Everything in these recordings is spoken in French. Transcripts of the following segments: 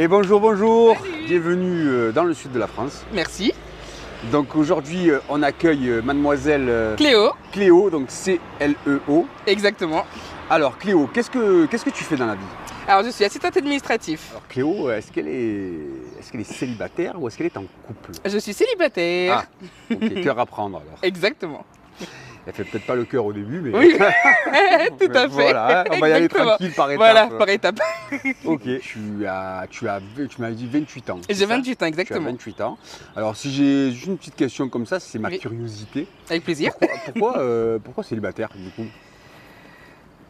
Et bonjour, bonjour. Salut. Bienvenue dans le sud de la France. Merci. Donc aujourd'hui, on accueille mademoiselle Cléo. Cléo, donc C-L-E-O. Exactement. Alors Cléo, qu'est-ce que tu fais dans la vie? Alors je suis assistante administrative. Alors Cléo, est-ce qu'elle est célibataire ou est-ce qu'elle est en couple? Je suis célibataire. Ah, ok, cœur à prendre alors. Exactement. Elle fait peut-être pas le cœur au début, mais... Oui, tout à fait. Voilà, on va y aller Exactement. tranquille par étapes. Voilà, par étape. Ok, tu m'as dit 28 ans. c'est J'ai ça 28 ans, Tu as exactement. 28 ans. Alors si j'ai juste une petite question comme ça, c'est ma Oui. curiosité. Avec plaisir. Pourquoi célibataire du coup?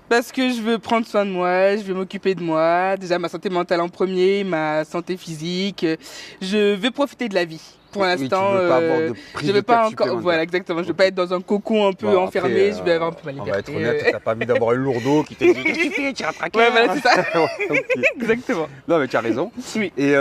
Parce que je veux prendre soin de moi, je veux m'occuper de moi. Déjà ma santé mentale en premier, ma santé physique. Je veux profiter de la vie. Pour Oui, l'instant, tu veux pas avoir de prise je de veux pas tête encore. supplémentaire. Voilà, exactement. Je veux Ok. pas être dans un cocon un peu Bon, enfermé. après, Je veux avoir un peu ma On liberté. va être honnête, t'as pas envie d'avoir un lourdeau qui te dit qu'est-ce que tu fais, tu rattraques. Ouais, voilà, c'est ça. Ok. Exactement. Non mais tu as raison. Oui. Et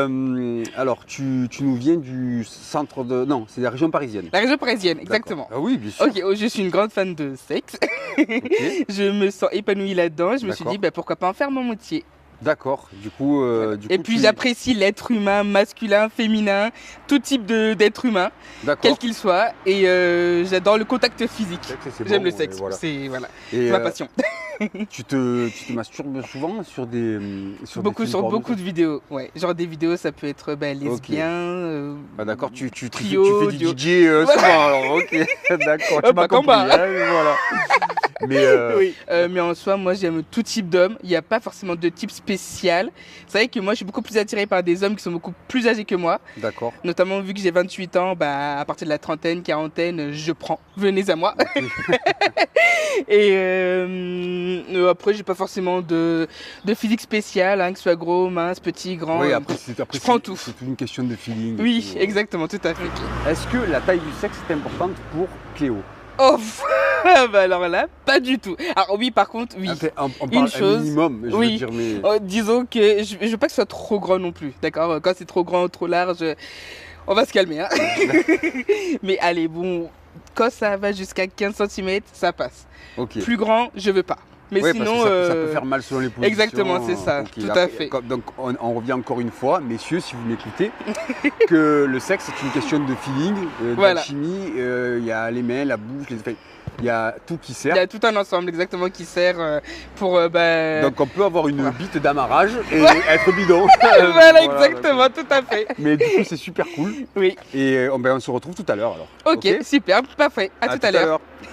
alors tu nous viens du centre de... Non, c'est la région parisienne. La région parisienne, exactement. D'accord. Ah oui, bien sûr. Ok, oh, je suis une grande fan de sexe. Ok. Je me sens épanouie là-dedans. Je me suis D'accord. dit, bah, pourquoi pas en faire mon métier. D'accord. Du coup, Et puis j'apprécie l'être humain, masculin, féminin, tout type d'être humain, D'accord. quel qu'il soit. Et j'adore le contact physique. C'est vrai que c'est J'aime bon, le et sexe. voilà. C'est voilà, Et, ma passion. tu te masturbes souvent sur des Beaucoup films sur porno, beaucoup de vidéos. Ouais, genre des vidéos, ça peut être lesbien. Ah d'accord, tu Trio, fais du duo. DJ souvent alors, ok, d'accord, tu m'as pas qu'en compris, bas. hein, voilà. Mais Oui, mais en soi, moi j'aime tout type d'hommes. Il n'y a pas forcément de type spécial. C'est vrai que moi je suis beaucoup plus attirée par des hommes qui sont beaucoup plus âgés que moi. d'accord, Notamment vu que j'ai 28 ans, bah, à partir de la trentaine, quarantaine, je prends. Venez à moi. Et après, j'ai pas forcément de physique spécial, hein, que ce soit gros, mince, petit, grand. oui, après c'est je prends tout. C'est une question de feeling. et Oui, tout, exactement, tout à fait. Est-ce que la taille du sexe est importante pour Cléo? Oh, bah alors là, pas du tout. Alors oui, par contre, oui. Enfin, on Une parle chose, un minimum, je oui. veux dire, mais... Oh, disons que je veux pas que ce soit trop grand non plus, d'accord? Quand c'est trop grand, trop large, on va se calmer, hein. Mais allez, bon, quand ça va jusqu'à 15 cm, ça passe. Ok. Plus grand, je veux pas. Mais Ouais, sinon, parce que ça peut faire mal selon les positions. exactement, c'est ça, Ok, tout après, à fait. Donc on revient encore une fois, messieurs, si vous m'écoutez, que le sexe c'est une question de feeling, Voilà. d'alchimie. Il y a les mains, la bouche, il y a tout qui Il sert. y a tout un ensemble exactement qui sert pour bah, Donc on peut avoir une voilà. bite d'amarrage et être bidon. voilà, exactement, tout à fait. Mais du coup c'est super cool. Oui. Et on se retrouve tout à l'heure alors. Ok, super, parfait. À tout à l'heure.